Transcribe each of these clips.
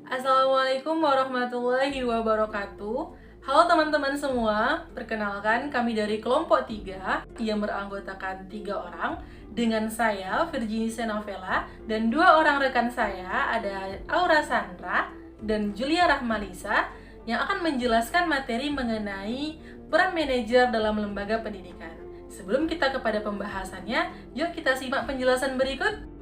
Assalamualaikum warahmatullahi wabarakatuh. Halo teman-teman semua, perkenalkan kami dari kelompok 3 yang beranggotakan 3 orang dengan saya, Virginie Senovela, dan 2 orang rekan saya, ada Aura Sandra dan Julia Rahmalisa, yang akan menjelaskan materi mengenai peran manajer dalam lembaga pendidikan. Sebelum kita kepada pembahasannya, yuk kita simak penjelasan berikut.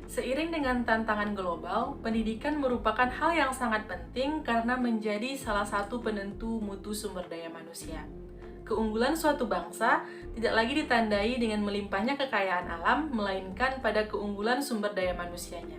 Seiring dengan tantangan global, pendidikan merupakan hal yang sangat penting karena menjadi salah satu penentu mutu sumber daya manusia. Keunggulan suatu bangsa tidak lagi ditandai dengan melimpahnya kekayaan alam, melainkan pada keunggulan sumber daya manusianya.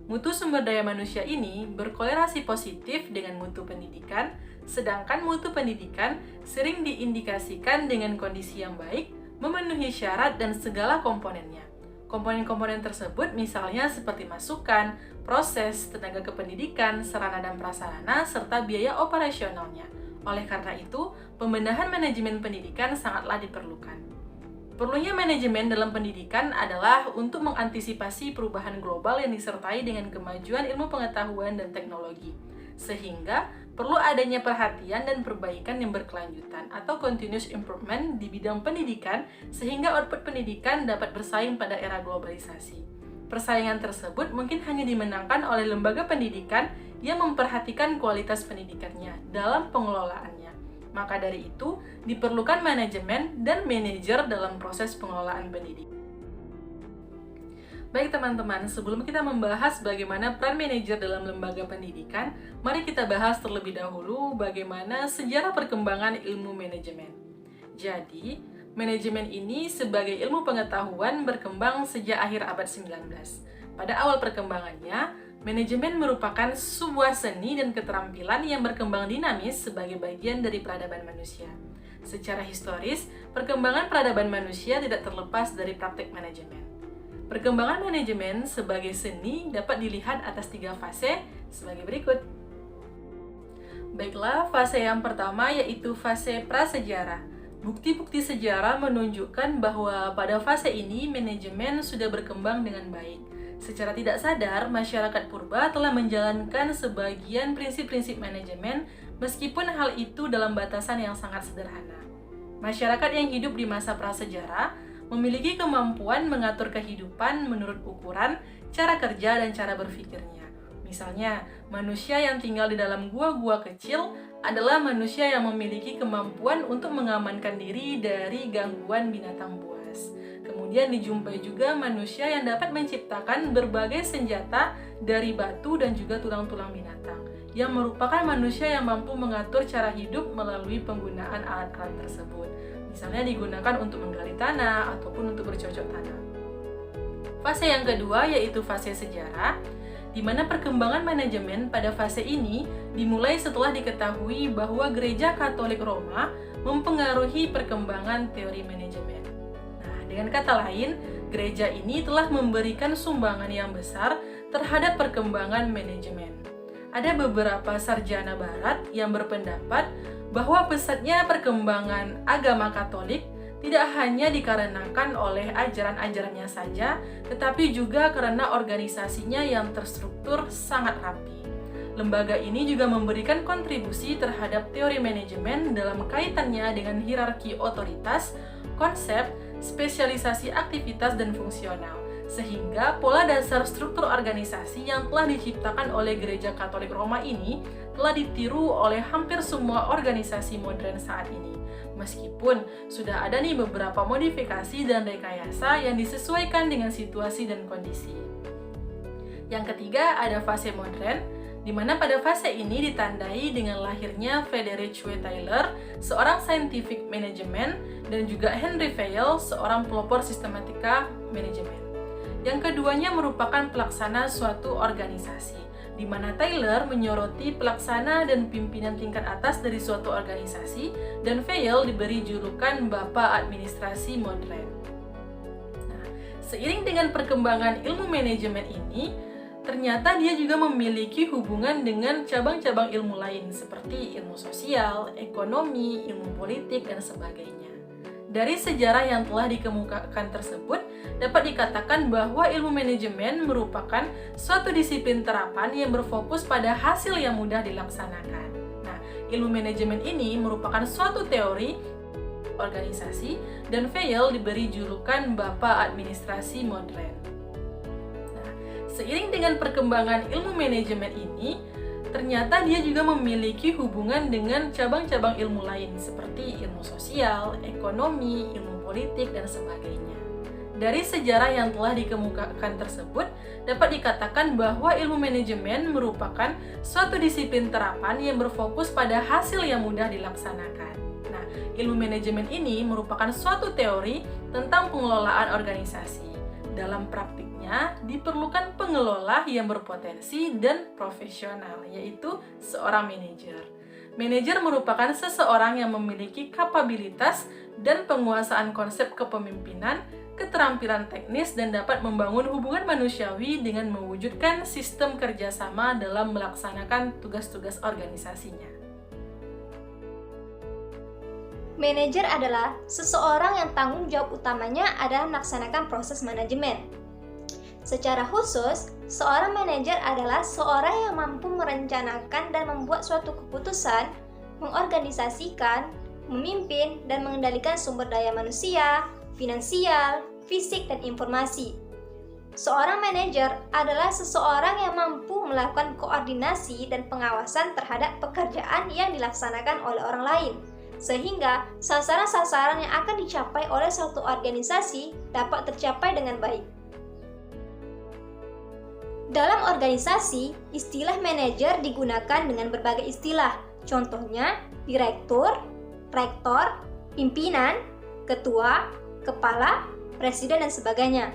Mutu sumber daya manusia ini berkolerasi positif dengan mutu pendidikan, sedangkan mutu pendidikan sering diindikasikan dengan kondisi yang baik, memenuhi syarat dan segala komponennya. Komponen-komponen tersebut misalnya seperti masukan, proses, tenaga kependidikan, sarana dan prasarana, serta biaya operasionalnya. Oleh karena itu, pembenahan manajemen pendidikan sangatlah diperlukan. Perlunya manajemen dalam pendidikan adalah untuk mengantisipasi perubahan global yang disertai dengan kemajuan ilmu pengetahuan dan teknologi, sehingga perlu adanya perhatian dan perbaikan yang berkelanjutan atau continuous improvement di bidang pendidikan sehingga output pendidikan dapat bersaing pada era globalisasi. Persaingan tersebut mungkin hanya dimenangkan oleh lembaga pendidikan yang memperhatikan kualitas pendidikannya dalam pengelolaannya. Maka dari itu, diperlukan manajemen dan manajer dalam proses pengelolaan pendidikan. Baik teman-teman, sebelum kita membahas bagaimana peran manajer dalam lembaga pendidikan, mari kita bahas terlebih dahulu bagaimana sejarah perkembangan ilmu manajemen. Jadi, manajemen ini sebagai ilmu pengetahuan berkembang sejak akhir abad 19. Pada awal perkembangannya, manajemen merupakan sebuah seni dan keterampilan yang berkembang dinamis sebagai bagian dari peradaban manusia. Secara historis, perkembangan peradaban manusia tidak terlepas dari praktek manajemen. Perkembangan manajemen sebagai seni dapat dilihat atas 3 fase sebagai berikut. Baiklah, fase yang pertama yaitu fase prasejarah. Bukti-bukti sejarah menunjukkan bahwa pada fase ini manajemen sudah berkembang dengan baik. Secara tidak sadar, masyarakat purba telah menjalankan sebagian prinsip-prinsip manajemen meskipun hal itu dalam batasan yang sangat sederhana. Masyarakat yang hidup di masa prasejarah memiliki kemampuan mengatur kehidupan menurut ukuran, cara kerja, dan cara berpikirnya. Misalnya, manusia yang tinggal di dalam gua-gua kecil adalah manusia yang memiliki kemampuan untuk mengamankan diri dari gangguan binatang buas. Kemudian dijumpai juga manusia yang dapat menciptakan berbagai senjata dari batu dan juga tulang-tulang binatang, yang merupakan manusia yang mampu mengatur cara hidup melalui penggunaan alat-alat tersebut. Misalnya digunakan untuk menggali tanah ataupun untuk bercocok tanam. Fase yang kedua yaitu fase sejarah, di mana perkembangan manajemen pada fase ini dimulai setelah diketahui bahwa Gereja Katolik Roma mempengaruhi perkembangan teori manajemen. Nah, dengan kata lain, gereja ini telah memberikan sumbangan yang besar terhadap perkembangan manajemen. Ada beberapa sarjana barat yang berpendapat bahwa pesatnya perkembangan agama Katolik tidak hanya dikarenakan oleh ajaran-ajarannya saja, tetapi juga karena organisasinya yang terstruktur sangat rapi. Lembaga ini juga memberikan kontribusi terhadap teori manajemen dalam kaitannya dengan hierarki otoritas, konsep, spesialisasi aktivitas, dan fungsional. Sehingga pola dasar struktur organisasi yang telah diciptakan oleh Gereja Katolik Roma ini telah ditiru oleh hampir semua organisasi modern saat ini. Meskipun sudah ada nih beberapa modifikasi dan rekayasa yang disesuaikan dengan situasi dan kondisi. Yang ketiga ada fase modern, di mana pada fase ini ditandai dengan lahirnya Friedrich W. Tyler, seorang scientific management, dan juga Henry Fayol, seorang pelopor sistematika manajemen. Yang keduanya merupakan pelaksana suatu organisasi, di mana Tyler menyoroti pelaksana dan pimpinan tingkat atas dari suatu organisasi, dan Fayol diberi julukan Bapak Administrasi Modern. Nah, seiring dengan perkembangan ilmu manajemen ini, ternyata dia juga memiliki hubungan dengan cabang-cabang ilmu lain seperti ilmu sosial, ekonomi, ilmu politik, dan sebagainya. Dari sejarah yang telah dikemukakan tersebut, dapat dikatakan bahwa ilmu manajemen merupakan suatu disiplin terapan yang berfokus pada hasil yang mudah dilaksanakan. Nah, ilmu manajemen ini merupakan suatu teori organisasi dan Vail diberi julukan Bapak Administrasi Modern. Nah, seiring dengan perkembangan ilmu manajemen ini, ternyata dia juga memiliki hubungan dengan cabang-cabang ilmu lain seperti ilmu sosial, ekonomi, ilmu politik, dan sebagainya. Dari sejarah yang telah dikemukakan tersebut, dapat dikatakan bahwa ilmu manajemen merupakan suatu disiplin terapan yang berfokus pada hasil yang mudah dilaksanakan. Nah, ilmu manajemen ini merupakan suatu teori tentang pengelolaan organisasi. Dalam praktiknya, diperlukan pengelola yang berpotensi dan profesional, yaitu seorang manajer. Manajer merupakan seseorang yang memiliki kapabilitas dan penguasaan konsep kepemimpinan, keterampilan teknis, dan dapat membangun hubungan manusiawi dengan mewujudkan sistem kerjasama dalam melaksanakan tugas-tugas organisasinya. Manajer adalah seseorang yang tanggung jawab utamanya adalah melaksanakan proses manajemen. Secara khusus, seorang manajer adalah seorang yang mampu merencanakan dan membuat suatu keputusan, mengorganisasikan, memimpin, dan mengendalikan sumber daya manusia, finansial, fisik, dan informasi. Seorang manajer adalah seseorang yang mampu melakukan koordinasi dan pengawasan terhadap pekerjaan yang dilaksanakan oleh orang lain, sehingga sasaran-sasaran yang akan dicapai oleh suatu organisasi dapat tercapai dengan baik. Dalam organisasi, istilah manajer digunakan dengan berbagai istilah. Contohnya, direktur, rektor, pimpinan, ketua, kepala, presiden, dan sebagainya.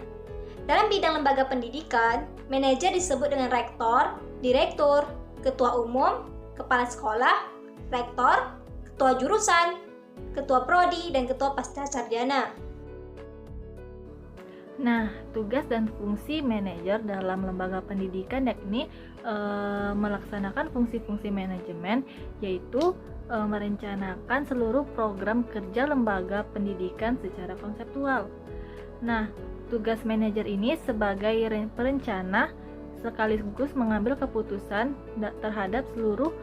Dalam bidang lembaga pendidikan, manajer disebut dengan rektor, direktur, ketua umum, kepala sekolah, rektor, ketua jurusan, ketua prodi, dan ketua pascasarjana. Nah, tugas dan fungsi manajer dalam lembaga pendidikan yakni melaksanakan fungsi-fungsi manajemen, yaitu merencanakan seluruh program kerja lembaga pendidikan secara konseptual. Nah, tugas manajer ini sebagai perencana sekaligus mengambil keputusan terhadap seluruh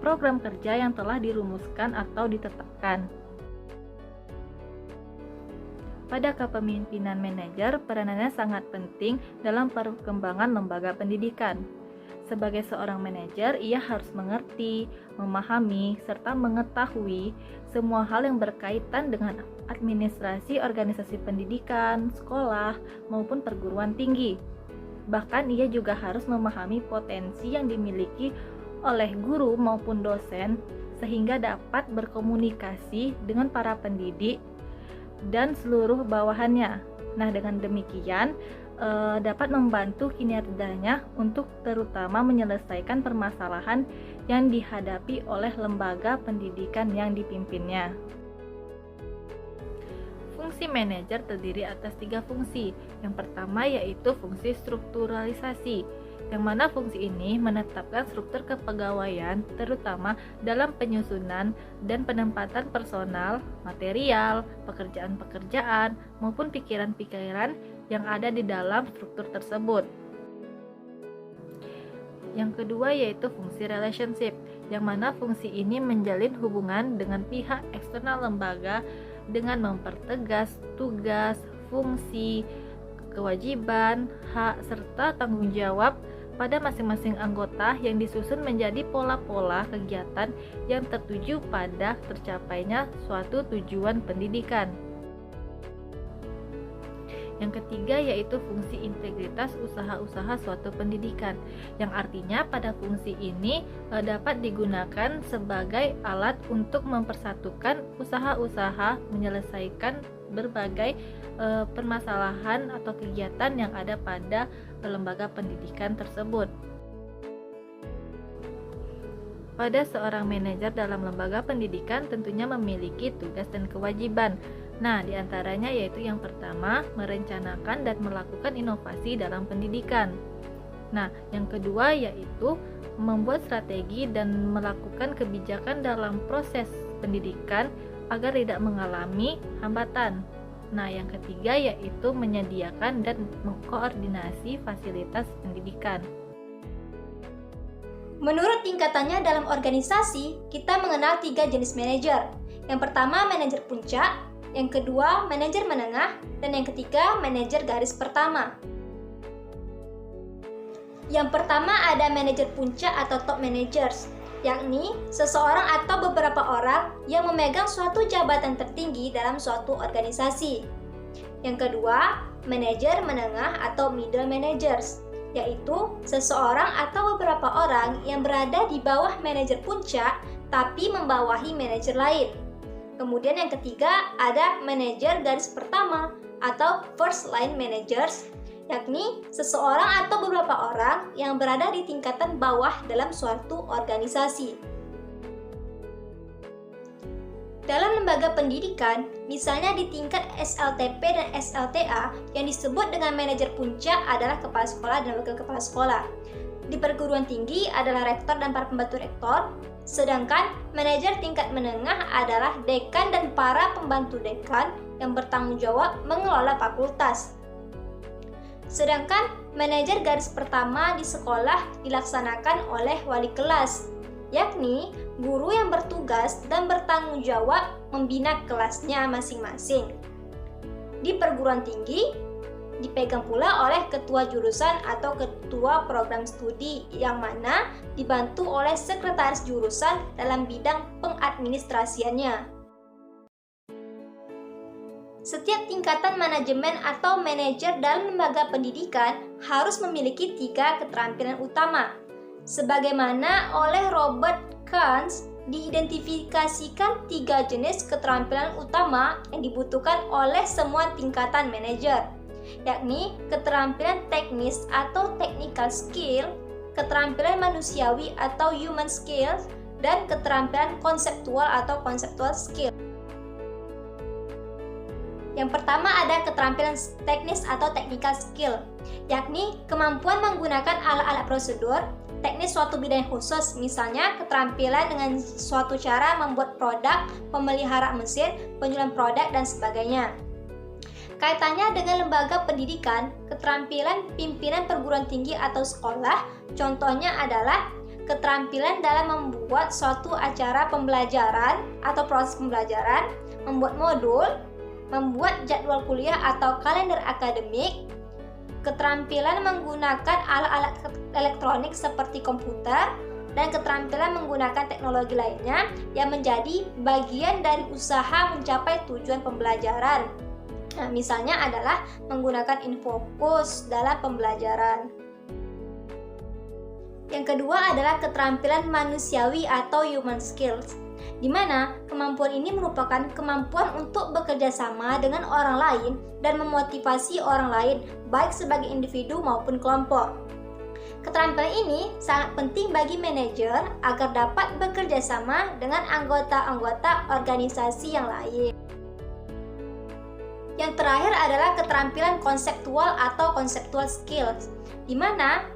program kerja yang telah dirumuskan atau ditetapkan. Pada kepemimpinan manajer, peranannya sangat penting dalam perkembangan lembaga pendidikan. Sebagai seorang manajer, ia harus mengerti, memahami, serta mengetahui semua hal yang berkaitan dengan administrasi organisasi pendidikan, sekolah, maupun perguruan tinggi. Bahkan ia juga harus memahami potensi yang dimiliki oleh guru maupun dosen sehingga dapat berkomunikasi dengan para pendidik dan seluruh bawahannya. Nah, dengan demikian dapat membantu kinerjanya untuk terutama menyelesaikan permasalahan yang dihadapi oleh lembaga pendidikan yang dipimpinnya. Fungsi manajer terdiri atas 3 fungsi. Yang pertama yaitu fungsi strukturalisasi, yang mana fungsi ini menetapkan struktur kepegawaian terutama dalam penyusunan dan penempatan personal, material, pekerjaan-pekerjaan, maupun pikiran-pikiran yang ada di dalam struktur tersebut. Yang kedua yaitu fungsi relationship, yang mana fungsi ini menjalin hubungan dengan pihak eksternal lembaga dengan mempertegas tugas, fungsi, kewajiban, hak, serta tanggung jawab pada masing-masing anggota yang disusun menjadi pola-pola kegiatan yang tertuju pada tercapainya suatu tujuan pendidikan. Yang ketiga yaitu fungsi integritas usaha-usaha suatu pendidikan, yang artinya pada fungsi ini dapat digunakan sebagai alat untuk mempersatukan usaha-usaha menyelesaikan berbagai permasalahan atau kegiatan yang ada pada lembaga pendidikan tersebut. Pada seorang manajer dalam lembaga pendidikan tentunya memiliki tugas dan kewajiban. Nah, diantaranya yaitu yang pertama, merencanakan dan melakukan inovasi dalam pendidikan. Nah, yang kedua yaitu membuat strategi dan melakukan kebijakan dalam proses pendidikan agar tidak mengalami hambatan. Nah, yang ketiga yaitu menyediakan dan mengkoordinasi fasilitas pendidikan. Menurut tingkatannya dalam organisasi, kita mengenal 3 jenis manajer. Yang pertama, manajer puncak, yang kedua, manajer menengah, dan yang ketiga, manajer garis pertama. Yang pertama ada manajer puncak atau top managers, yakni seseorang atau beberapa orang yang memegang suatu jabatan tertinggi dalam suatu organisasi. Yang kedua, manajer menengah atau middle managers, yaitu seseorang atau beberapa orang yang berada di bawah manajer puncak tapi membawahi manajer lain. Kemudian yang ketiga ada manajer garis pertama atau first line managers, yakni seseorang atau beberapa orang yang berada di tingkatan bawah dalam suatu organisasi. Dalam lembaga pendidikan, misalnya di tingkat SLTP dan SLTA, yang disebut dengan manajer puncak adalah kepala sekolah dan wakil kepala sekolah. Di perguruan tinggi adalah rektor dan para pembantu rektor, sedangkan manajer tingkat menengah adalah dekan dan para pembantu dekan yang bertanggung jawab mengelola fakultas. Sedangkan manajer garis pertama di sekolah dilaksanakan oleh wali kelas, yakni guru yang bertugas dan bertanggung jawab membina kelasnya masing-masing. Di perguruan tinggi, dipegang pula oleh ketua jurusan atau ketua program studi yang mana dibantu oleh sekretaris jurusan dalam bidang pengadministrasiannya. Setiap tingkatan manajemen atau manajer dalam lembaga pendidikan harus memiliki 3 keterampilan utama. Sebagaimana oleh Robert Kahns, diidentifikasikan 3 jenis keterampilan utama yang dibutuhkan oleh semua tingkatan manajer, yakni keterampilan teknis atau technical skill, keterampilan manusiawi atau human skills, dan keterampilan konseptual atau conceptual skill. Yang pertama ada keterampilan teknis atau technical skill, yakni kemampuan menggunakan alat-alat prosedur, teknis suatu bidang khusus, misalnya keterampilan dengan suatu cara membuat produk, memelihara mesin, penjualan produk, dan sebagainya. Kaitannya dengan lembaga pendidikan, keterampilan pimpinan perguruan tinggi atau sekolah, contohnya adalah keterampilan dalam membuat suatu acara pembelajaran atau proses pembelajaran, membuat modul, membuat jadwal kuliah atau kalender akademik, keterampilan menggunakan alat-alat elektronik seperti komputer, dan keterampilan menggunakan teknologi lainnya yang menjadi bagian dari usaha mencapai tujuan pembelajaran. Nah, misalnya adalah menggunakan infokus dalam pembelajaran. Yang kedua adalah keterampilan manusiawi atau human skills, di mana kemampuan ini merupakan kemampuan untuk bekerja sama dengan orang lain dan memotivasi orang lain, baik sebagai individu maupun kelompok. Keterampilan ini sangat penting bagi manajer agar dapat bekerja sama dengan anggota-anggota organisasi yang lain. Yang terakhir adalah keterampilan konseptual atau conceptual skills, di mana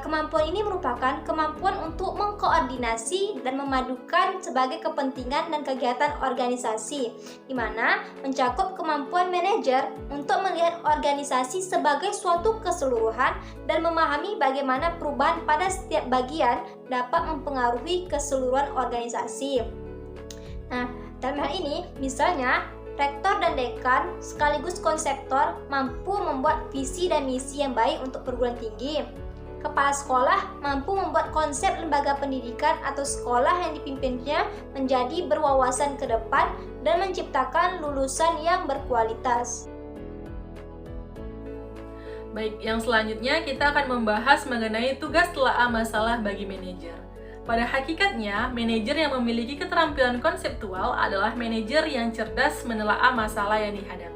kemampuan ini merupakan kemampuan untuk mengkoordinasi dan memadukan sebagai kepentingan dan kegiatan organisasi, di mana mencakup kemampuan manajer untuk melihat organisasi sebagai suatu keseluruhan dan memahami bagaimana perubahan pada setiap bagian dapat mempengaruhi keseluruhan organisasi. Nah, dalam hal ini, misalnya rektor dan dekan sekaligus konseptor mampu membuat visi dan misi yang baik untuk perguruan tinggi. Kepala sekolah mampu membuat konsep lembaga pendidikan atau sekolah yang dipimpinnya menjadi berwawasan ke depan dan menciptakan lulusan yang berkualitas. Baik, yang selanjutnya kita akan membahas mengenai tugas telaah masalah bagi manajer. Pada hakikatnya, manajer yang memiliki keterampilan konseptual adalah manajer yang cerdas menelaah masalah yang dihadapi.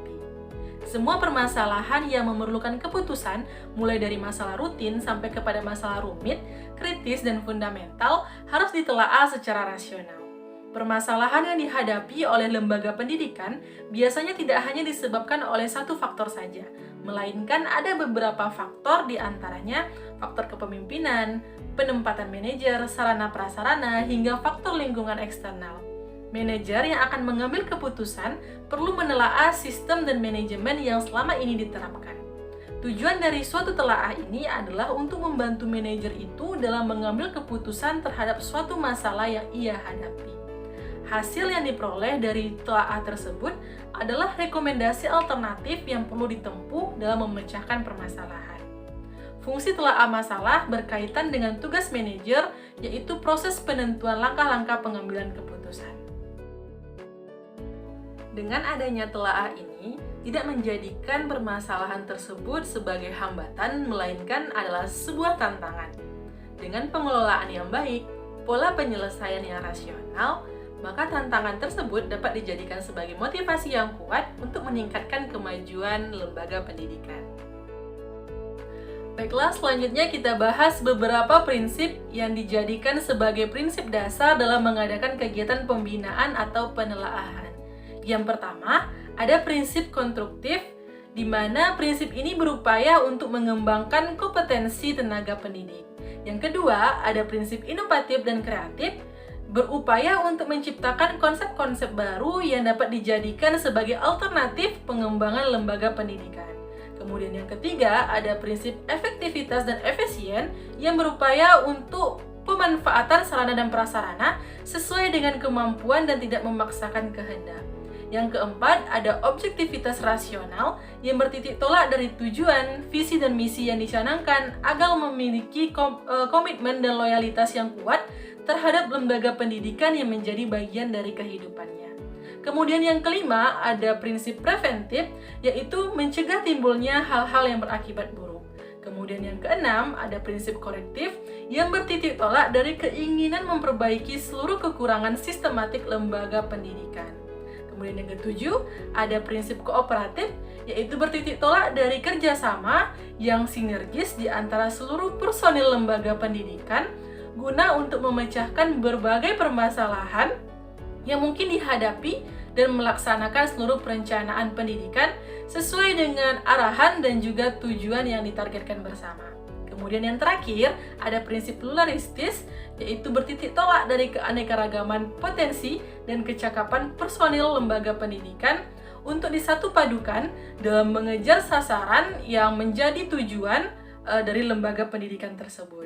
Semua permasalahan yang memerlukan keputusan, mulai dari masalah rutin sampai kepada masalah rumit, kritis, dan fundamental, harus ditelaah secara rasional. Permasalahan yang dihadapi oleh lembaga pendidikan biasanya tidak hanya disebabkan oleh satu faktor saja, melainkan ada beberapa faktor, di antaranya faktor kepemimpinan, penempatan manajer, sarana prasarana, hingga faktor lingkungan eksternal. Manajer yang akan mengambil keputusan perlu menelaah sistem dan manajemen yang selama ini diterapkan. Tujuan dari suatu telaah ini adalah untuk membantu manajer itu dalam mengambil keputusan terhadap suatu masalah yang ia hadapi. Hasil yang diperoleh dari telaah tersebut adalah rekomendasi alternatif yang perlu ditempuh dalam memecahkan permasalahan. Fungsi telaah masalah berkaitan dengan tugas manajer, yaitu proses penentuan langkah-langkah pengambilan keputusan. Dengan adanya telaah ini, tidak menjadikan permasalahan tersebut sebagai hambatan, melainkan adalah sebuah tantangan. Dengan pengelolaan yang baik, pola penyelesaian yang rasional, maka tantangan tersebut dapat dijadikan sebagai motivasi yang kuat untuk meningkatkan kemajuan lembaga pendidikan. Baiklah, selanjutnya kita bahas beberapa prinsip yang dijadikan sebagai prinsip dasar dalam mengadakan kegiatan pembinaan atau penelaahan. Yang pertama, ada prinsip konstruktif, di mana prinsip ini berupaya untuk mengembangkan kompetensi tenaga pendidik. Yang kedua, ada prinsip inovatif dan kreatif, berupaya untuk menciptakan konsep-konsep baru yang dapat dijadikan sebagai alternatif pengembangan lembaga pendidikan. Kemudian yang ketiga, ada prinsip efektivitas dan efisien yang berupaya untuk pemanfaatan sarana dan prasarana sesuai dengan kemampuan dan tidak memaksakan kehendak. Yang keempat, ada objektivitas rasional yang bertitik tolak dari tujuan, visi, dan misi yang dicanangkan agar memiliki komitmen dan loyalitas yang kuat terhadap lembaga pendidikan yang menjadi bagian dari kehidupannya. Kemudian yang kelima, ada prinsip preventif, yaitu mencegah timbulnya hal-hal yang berakibat buruk. Kemudian yang keenam, ada prinsip korektif yang bertitik tolak dari keinginan memperbaiki seluruh kekurangan sistematik lembaga pendidikan. Kemudian yang ketujuh, ada prinsip kooperatif, yaitu bertitik tolak dari kerjasama yang sinergis di antara seluruh personil lembaga pendidikan guna untuk memecahkan berbagai permasalahan yang mungkin dihadapi dan melaksanakan seluruh perencanaan pendidikan sesuai dengan arahan dan juga tujuan yang ditargetkan bersama. Kemudian yang terakhir, ada prinsip pluralistis, yaitu bertitik tolak dari keanekaragaman potensi dan kecakapan personil lembaga pendidikan untuk disatu padukan dalam mengejar sasaran yang menjadi tujuan dari lembaga pendidikan tersebut.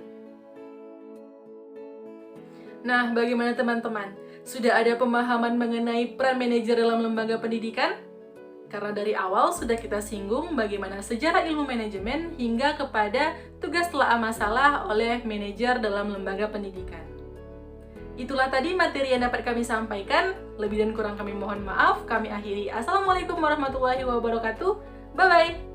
Nah, bagaimana teman-teman? Sudah ada pemahaman mengenai peran manajer dalam lembaga pendidikan? Karena dari awal sudah kita singgung bagaimana sejarah ilmu manajemen hingga kepada tugas telaah masalah oleh manajer dalam lembaga pendidikan. Itulah tadi materi yang dapat kami sampaikan. Lebih dan kurang kami mohon maaf. Kami akhiri. Assalamualaikum warahmatullahi wabarakatuh. Bye-bye.